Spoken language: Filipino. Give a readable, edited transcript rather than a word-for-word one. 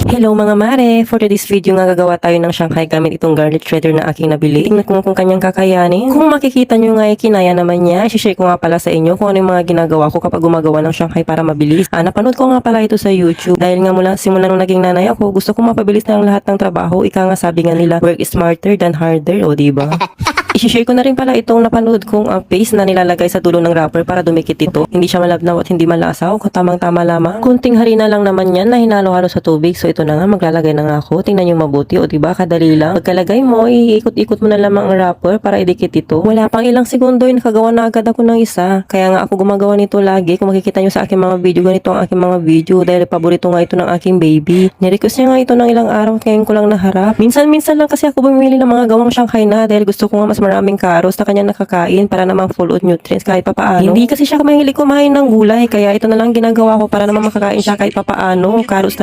Hello mga mare! For today's video nga gagawa tayo ng Shanghai gamit itong garlic shredder na aking nabili. Tingnan ko kung kanyang kakayanin. Kung makikita nyo nga kinaya naman niya, i-share ko nga pala sa inyo kung ano yung mga ginagawa ko kapag gumagawa ng Shanghai para mabilis. Napanood ko nga pala ito sa YouTube. Dahil nga mula simula nung naging nanay ako, gusto ko mapabilis na ang lahat ng trabaho. Ika nga sabi nga nila, work is smarter than harder, o diba? I-share ko na rin pala itong napanood kong paste na nilalagay sa dulo ng wrapper para dumikit ito. Hindi siya malabnaw at hindi malasaw. Tamang-tama lamang. Kunting harina lang naman yan na hinalo-halo sa tubig. So ito na nga, maglalagay na nga ako. Tingnan nyo mabuti. O diba, kadali lang. Pagkalagay mo, iikot-ikot mo na lamang ang wrapper para idikit ito. Wala pang ilang segundo, nakagawa na agad ako ng isa. Kaya nga ako gumagawa nito lagi. Kung makikita nyo sa aking mga video, ganito ang aking mga video. Dahil paborito nga ito ng aking baby. Nirequest niya nga ito ng ilang araw at ngayon ko lang naharap. Minsan-minsan lang kasi ako bumili ng mga gawang Shanghai na dahil gusto ko nga mas maraming karos na kanya nakakain para namang full of nutrients kahit papaano. Hindi kasi siya mahilig kumain ng gulay kaya ito na lang ginagawa ko para namang makakain siya kahit papaano. Karos na